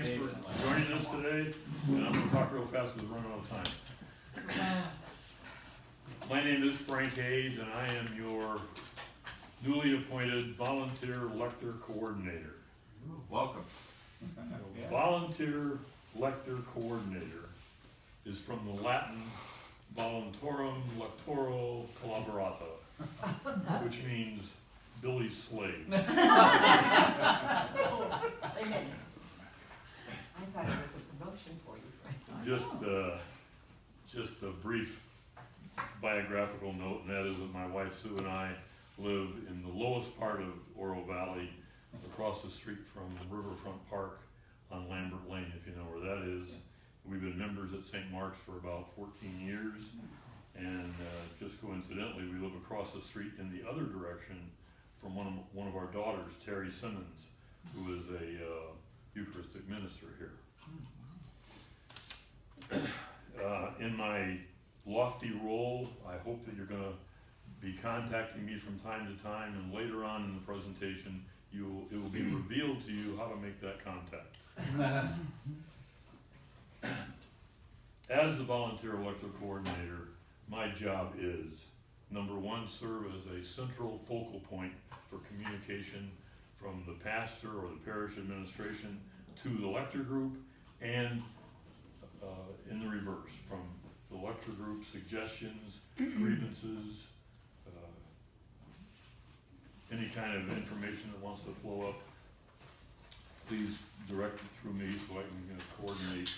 thanks for joining us today, and I'm gonna talk real fast because we're running out of time. My name is Frank Hayes, and I am your newly appointed volunteer lector coordinator. Welcome. Volunteer lector coordinator is from the Latin voluntorum lectoro collaborata, which means Billy's slave. Amen. I thought it was a promotion for you, Frank. Just a brief biographical note, and that is that my wife Sue and I live in the lowest part of Oro Valley, across the street from Riverfront Park on Lambert Lane, if you know where that is. We've been members at St. Mark's for about 14 years, and just coincidentally, we live across the street in the other direction from one of our daughters, Terry Simmons, who is a Eucharistic minister here. In my lofty role, I hope that you're going to be contacting me from time to time, and later on in the presentation, it will be revealed to you how to make that contact. As the volunteer elector coordinator, my job is, number one, serve as a central focal point for communication from the pastor or the parish administration to the lector group, and in the reverse, from the lector group suggestions, grievances, any kind of information that wants to flow up, please direct it through me so I can coordinate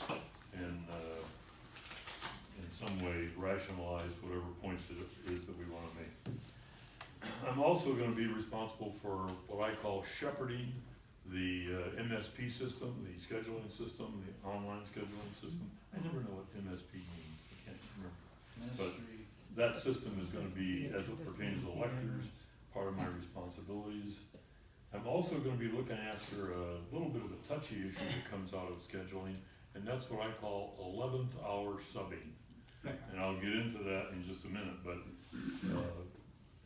and in some way rationalize whatever points it is that we want to make. I'm also going to be responsible for what I call shepherding the MSP system, the scheduling system, the online scheduling system. I never know what MSP means, I can't remember. But that system is going to be, as it pertains to lectors, part of my responsibilities. I'm also going to be looking after a little bit of a touchy issue that comes out of scheduling, and that's what I call 11th hour subbing. And I'll get into that in just a minute, but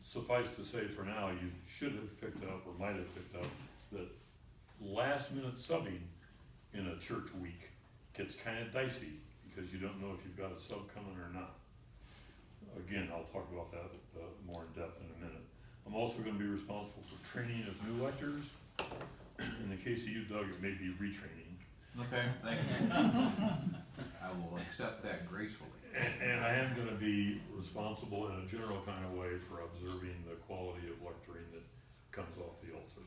suffice to say for now, you should have picked up, or might have picked up, that last minute subbing in a church week gets kind of dicey because you don't know if you've got a sub coming or not. Again, I'll talk about that more in depth in a minute. I'm also going to be responsible for training of new lectors. In the case of you, Doug, it may be retraining. Okay, thank you. I will accept that gracefully. And I am going to be responsible in a general kind of way for observing the quality of lecturing that comes off the altar.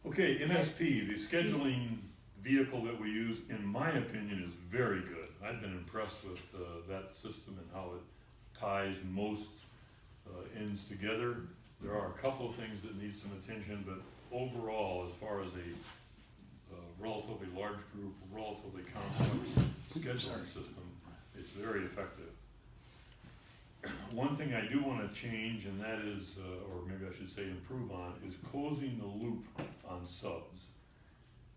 Okay, MSP, the scheduling vehicle that we use, in my opinion, is very good. I've been impressed with that system and how it ties most ends together. There are a couple of things that need some attention, but overall, as far as a relatively large group, relatively complex scheduling system, it's very effective. One thing I do want to change, and that is, or maybe I should say improve on, is closing the loop on subs.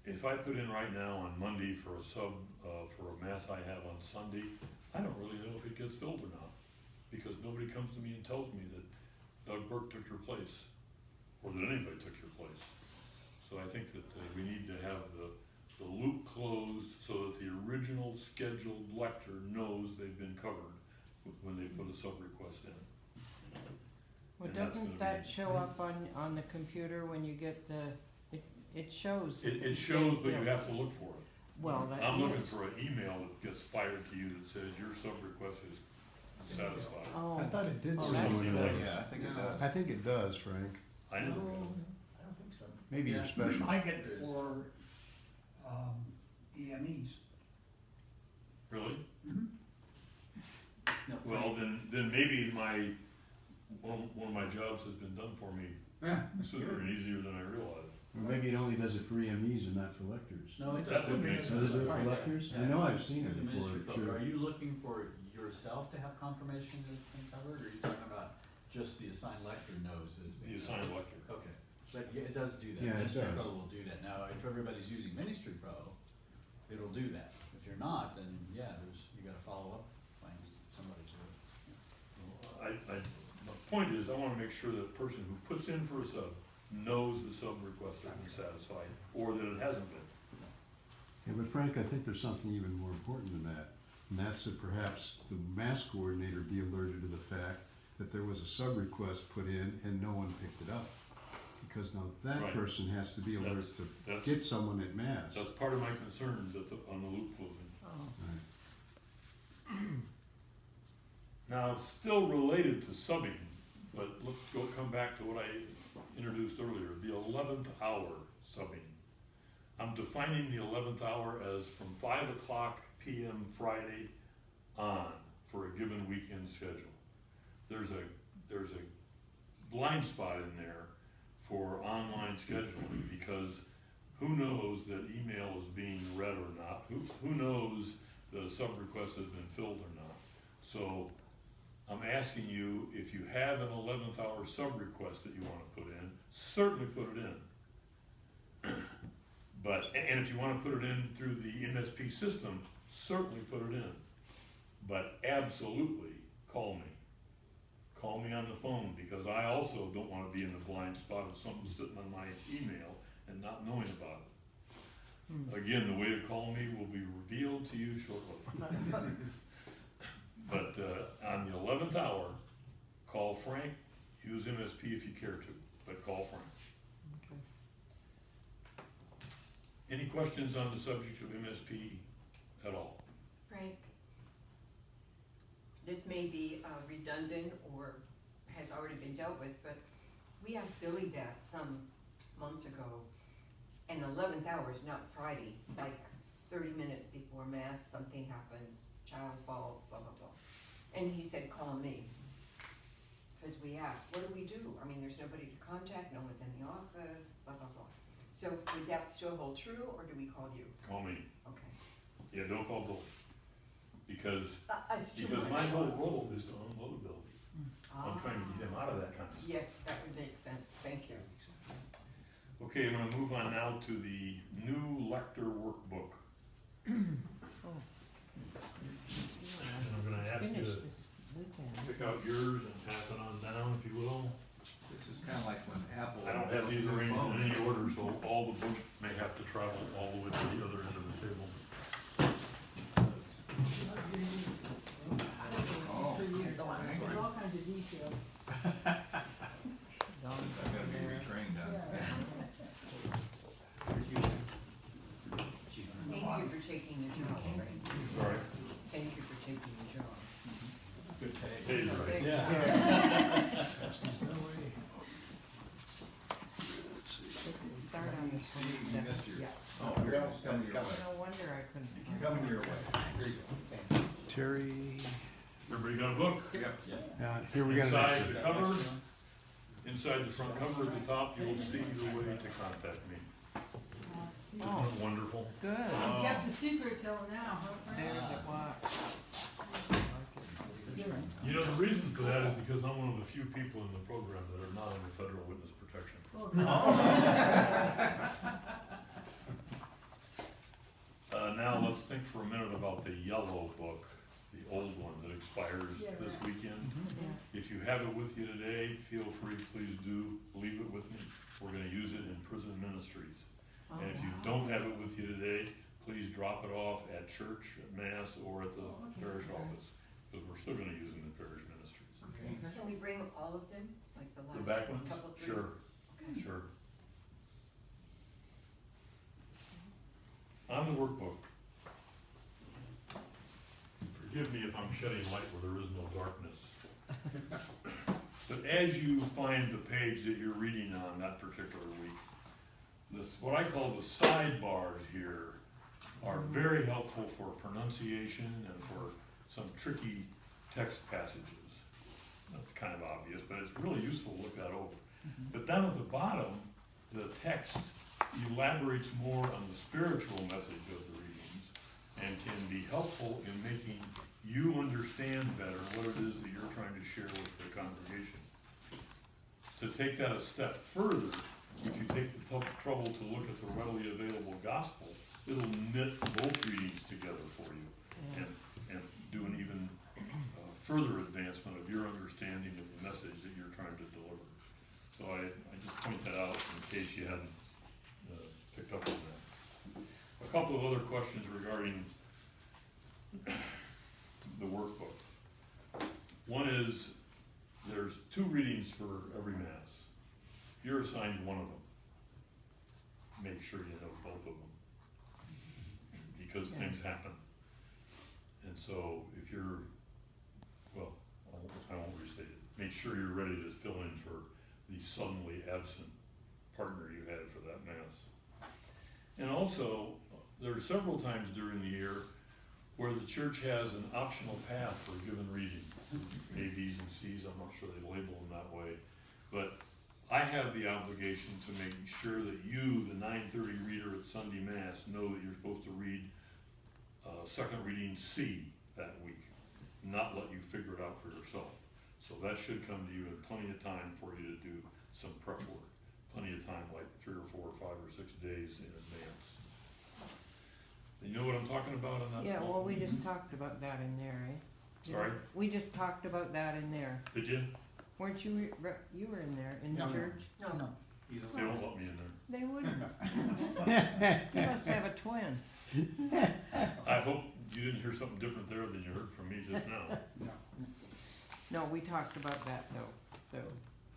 If I put in right now on Monday for a sub for a mass I have on Sunday, I don't really know if it gets filled or not, because nobody comes to me and tells me that Doug Burke took your place, or that anybody took your place. So I think that we need to have the loop closed so that the original scheduled lector knows they've been covered when they put a sub request in. Well, And that's doesn't gonna that show up on the computer when you get it shows? It shows, but Yeah. you have to look for it. Well, that I'm looking is. for an email that gets fired to you that says your sub request is satisfied. Oh, I thought it did. Oh, say that's something good. like that. Yeah, I think it does. I think it does, Frank. I never got it. I don't think so. Maybe you're Yeah. special. I get it for, EMEs. Really? No, Well, then maybe one of my jobs has been done for me Yeah. sooner and easier than I realized. Or maybe it only does it for EMEs and not for lectors. No, it That doesn't. would make So is it for Right. lectors? Yeah. I know I've seen The it before, ministry code, sure. are you looking for yourself to have confirmation that it's been covered, or are you talking about just the assigned lector knows that it's been The covered? assigned lector. Okay, but yeah, it does do that. Yeah, it Ministry does. Pro will do that. Now, if everybody's using Ministry Pro, it'll do that. If you're not, then yeah, you gotta follow up, find somebody to do it. My point is, I want to make sure that the person who puts in for a sub knows the sub-request has been satisfied, or that it hasn't been. Yeah, but Frank, I think there's something even more important than that, and that's that perhaps the mass coordinator be alerted to the fact that there was a sub-request put in and no one picked it up. Because now that Right. person has to be alert to That's, get someone at mass. that's part of my concerns on the loop closing. Oh, Right. Now, it's still related to subbing, but let's come back to what I introduced earlier, the 11th hour subbing. I'm defining the 11th hour as from 5 o'clock PM Friday on for a given weekend schedule. There's a blind spot in there for online scheduling, because who knows that email is being read or not? Who knows that a sub-request has been filled or not? So I'm asking you, if you have an 11th hour sub-request that you wanna put in, certainly put it in. But, and if you wanna put it in through the MSP system, certainly put it in. But absolutely, call me. Call me on the phone, because I also don't wanna be in the blind spot of something sitting on my email and not knowing about it. Again, the way to call me will be revealed to you shortly. But, on the 11th hour, call Frank, use MSP if you care to, but call Frank. okay. Any questions on the subject of MSP at all? Frank, this may be redundant or has already been dealt with, but we asked Billy that some months ago. And 11th hour is not Friday, like 30 minutes before mass, something happens, child falls, blah, blah, blah. And he said, call me. Cause we asked, what do we do? I mean, there's nobody to contact, no one's in the office, blah, blah, blah. So would that still hold true, or do we call you? Call me. Okay. Yeah, don't call Bill. Because It's too my much. whole role is to unload Bill. I'm trying to get him out of that kind of stuff. Yes, that would make sense, thank you. Okay, I'm gonna move on now to the new Lector workbook. Oh. And I'm gonna ask you Finish to this weekend. pick out yours and pass it on down, if you will. This is kinda like when Apple. I don't have these arranged in any order, so all the books may have to travel all the way to the other end of the table. Oh, There's all thank you. kinds of details. Dawn's I gotta be there. retrained on that. Thank you for taking the job. Sorry. Thank you for taking the job. Good pay. Hey, you're right. Start on the You 27th. missed yours. Yes. Oh, here, it's coming your way. No wonder I couldn't. Coming your way. Here you go. Terry, Everybody got a book? Yep. here we got Inside an the cover, inside the front cover at the top, you'll see the way to contact me. Isn't Oh, it wonderful? good. You kept the secret till now, huh, There Frank? the watch. You know, the reason for that is because I'm one of the few people in the program that are not under federal witness protection. Oh, good. Now let's think for a minute about the yellow book, the old one that expires Yeah, this right. weekend. Yeah. If you have it with you today, feel free, please do, leave it with me. We're gonna use it in prison ministries. Oh, And if you don't have it with you today, please drop it off at church, at mass, or at the parish office, because we're still gonna use them in parish ministries. Okay. Can we bring all of them, like the The last back ones? couple, three? Sure, Okay. sure. On the workbook. Forgive me if I'm shedding light where there is no darkness. But as you find the page that you're reading on that particular week, this, what I call the sidebars here are very helpful for pronunciation and for some tricky text passages. That's kind of obvious, but it's really useful to look that over. But down at the bottom, the text elaborates more on the spiritual message of the readings and can be helpful in making you understand better what it is that you're trying to share with the congregation. To take that a step further, if you take the trouble to look at the readily available gospel, it'll knit both readings together for you and do an even further advancement of your understanding of the message that you're trying to deliver. So I just point that out in case you hadn't picked up on that. A couple of other questions regarding the workbook. One is, there's 2 readings for every mass. You're assigned one of them. Make sure you know both of them, because Yeah. things happen. And so if you're, well, I won't restate it. Make sure you're ready to fill in for the suddenly absent partner you had for that mass. And also, there are several times during the year where the church has an optional path for a given reading. A, B's, and C's, I'm not sure they label them that way. But I have the obligation to make sure that you, the 9:30 reader at Sunday Mass, know that you're supposed to read second reading C that week, not let you figure it out for yourself. So that should come to you in plenty of time for you to do some prep work. Plenty of time, like 3 or 4 or 5 or 6 days in advance. You know what I'm talking about on that? Yeah, well, we just talked about that in there, eh? Sorry, We just talked about that in there. did you? Weren't you, you were in there, in the No. church? No, They won't let me in there. They wouldn't. You must have a twin. I hope you didn't hear something different there than you heard from me just now. No, we talked about that though, so,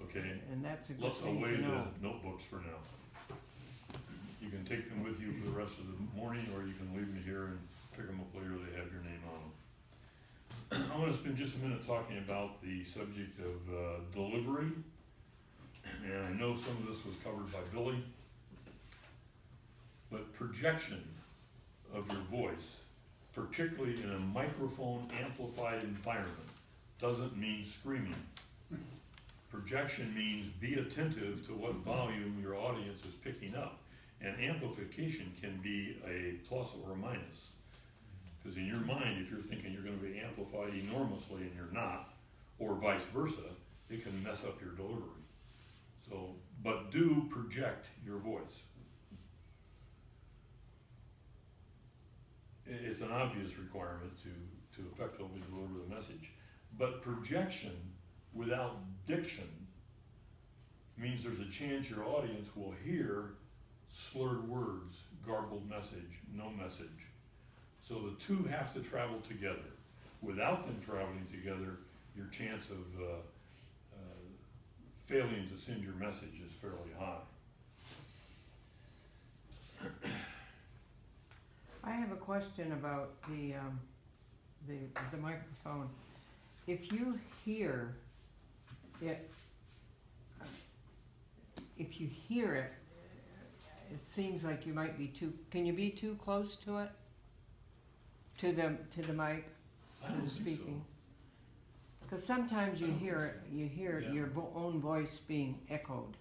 Okay, and that's a good let's thing away to the know. notebooks for now. You can take them with you for the rest of the morning, or you can leave them here and pick them up later, they have your name on them. I want to spend just a minute talking about the subject of delivery. And I know some of this was covered by Billy. But projection of your voice, particularly in a microphone amplified environment, doesn't mean screaming. Projection means be attentive to what volume your audience is picking up. And amplification can be a plus or a minus. Because in your mind, if you're thinking you're going to be amplified enormously and you're not, or vice versa, it can mess up your delivery. So, but do project your voice. It's an obvious requirement to effectively deliver the message. But projection without diction means there's a chance your audience will hear slurred words, garbled message, no message. So the two have to travel together. Without them traveling together, your chance of failing to send your message is fairly high. I have a question about the microphone. If you hear it, it seems like you might be can you be too close to it? To the mic, I to don't the think speaking? Because sometimes you hear Yeah. your own voice being echoed.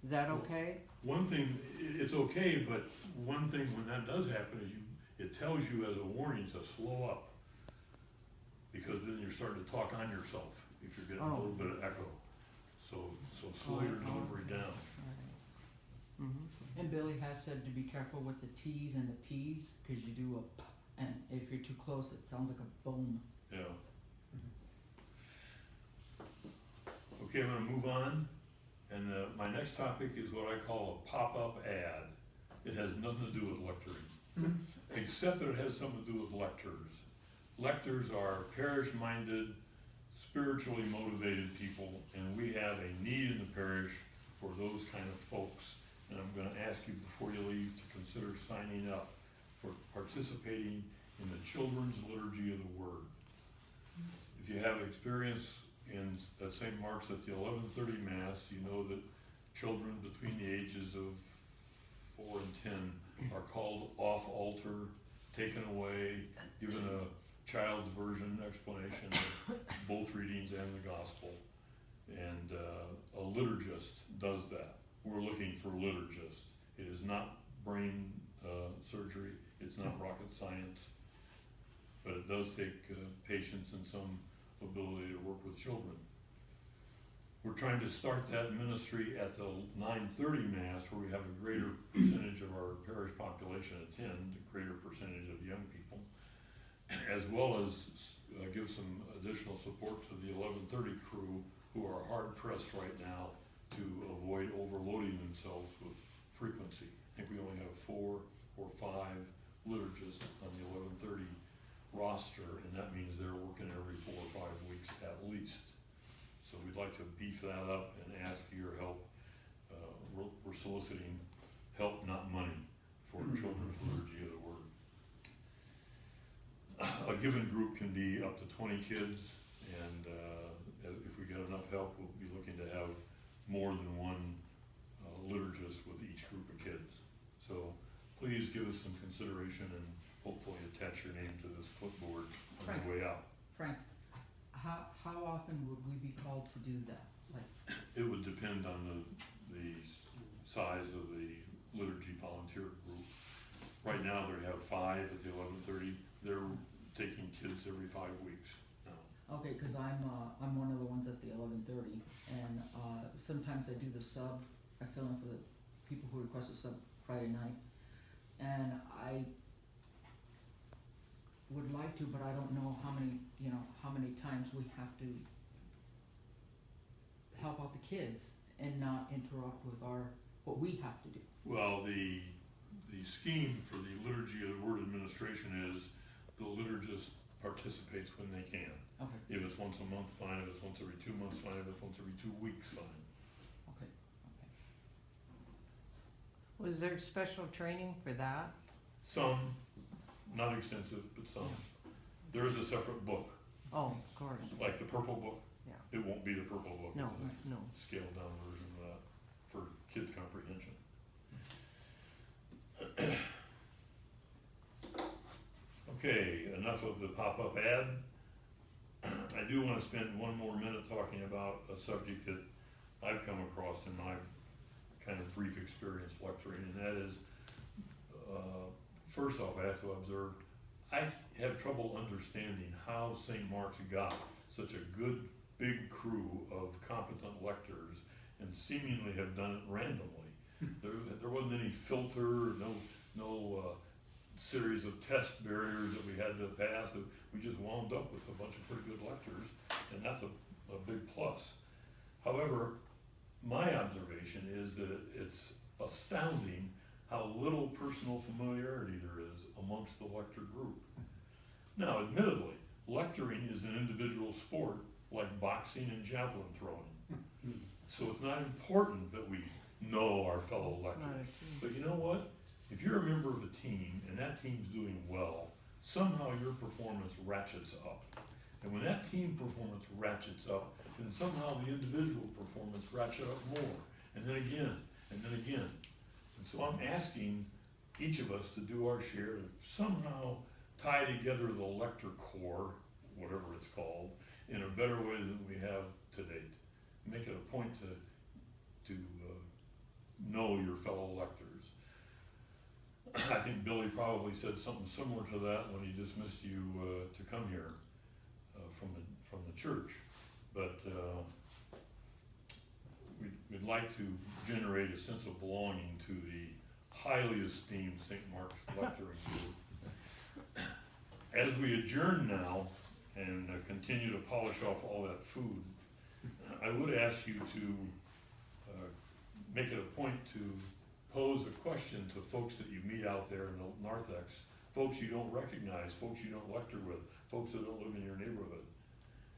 Is that Well, okay? One thing, it's okay, but one thing when that does happen is it tells you as a warning to slow up. Because then you're starting to talk on yourself if you're getting a little bit of echo. So slow your delivery down. Mm-hmm. And Billy has said to be careful with the T's and the P's, cause you do a p, and if you're too close, it sounds like a boom. Yeah. Okay, I'm gonna move on, and my next topic is what I call a pop-up ad. It has nothing to do with lecturing, except that it has something to do with lectors. Lectors are parish-minded, spiritually motivated people, and we have a need in the parish for those kind of folks. And I'm gonna ask you before you leave to consider signing up for participating in the Children's Liturgy of the Word. If you have experience at St. Mark's at the 11:30 Mass, you know that children between the ages of 4 and 10 are called off altar, taken away, given a child's version explanation of both readings and the gospel. And a liturgist does that. We're looking for liturgists. It is not brain surgery, it's not rocket science, but it does take patience and some ability to work with children. We're trying to start that ministry at the 9:30 Mass, where we have a greater percentage of our parish population attend, a greater percentage of young people, as well as give some additional support to the 11:30 crew, who are hard pressed right now to avoid overloading themselves with frequency. I think we only have 4 or 5 liturgists on the 11:30 roster, and that means they're working every 4 or 5 weeks at least. So we'd like to beef that up and ask your help. We're soliciting help, not money, for children's liturgy of the word. A given group can be up to 20 kids, and if we get enough help, we'll be looking to have more than one liturgist with each group of kids. So please give us some consideration and hopefully attach your name to this clipboard on Frank. the way out. Frank, how often would we be called to do that? Like, It would depend on the size of the liturgy volunteer group. Right now, they have 5 at the 11:30. They're taking kids every 5 weeks now. okay, cause I'm one of the ones at the 11:30, and, sometimes I do the sub, I fill in for the people who request a sub Friday night, and I would like to, but I don't know how many times we have to help out the kids and not interrupt with what we have to do. Well, the scheme for the Liturgy of the Word administration is the liturgist participates when they can. Okay, If it's once a month, fine. If it's once every 2 months, fine. If it's once every 2 weeks, fine. okay. Was there special training for that? Some, not extensive, but some. There is a separate book, Oh, of course, like the purple book. yeah. It won't be the purple book. No, It's no. a scaled down version of that for kid comprehension. Okay, enough of the pop-up ad. I do want to spend one more minute talking about a subject that I've come across in my kind of brief experience lecturing, and that is, first off, I have to observe, I have trouble understanding how St. Mark's got such a good, big crew of competent lectors and seemingly have done it randomly. There wasn't any filter, no series of test barriers that we had to pass. We just wound up with a bunch of pretty good lectors, and that's a big plus. However, my observation is that it's astounding how little personal familiarity there is amongst the lector group. Now, admittedly, lecturing is an individual sport like boxing and javelin throwing. So it's not important that we know our fellow It's not lectors. a team. But you know what? If you're a member of a team and that team's doing well, somehow your performance ratchets up. And when that team performance ratchets up, then somehow the individual performance ratchets up more. And then again, and then again. And so I'm asking each of us to do our share to somehow tie together the lector core, whatever it's called, in a better way than we have to date. Make it a point to know your fellow lectors. I think Billy probably said something similar to that when he dismissed you to come here from the church. But we'd like to generate a sense of belonging to the highly esteemed St. Mark's lecturing group. As we adjourn now and continue to polish off all that food, I would ask you to make it a point to pose a question to folks that you meet out there in the narthex, folks you don't recognize, folks you don't lecture with, folks that don't live in your neighborhood.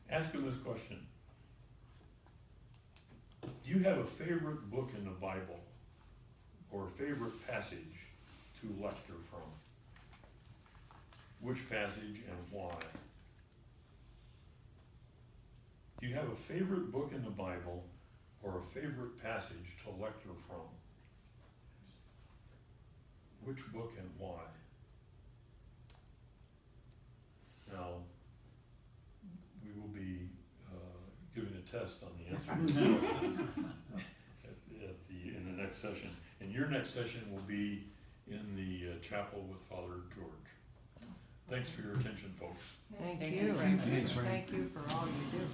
Ask them this question. Do you have a favorite book in the Bible or a favorite passage to lecture from? Which passage and why? Do you have a favorite book in the Bible or a favorite passage to lecture from? Which book and why? Now, we will be giving a test on the answer to this question in the next session. And your next session will be in the chapel with Father George. Thanks for your attention, folks. Thank Thank you. you, Frank. Thanks, Frank. Thank you for all you do.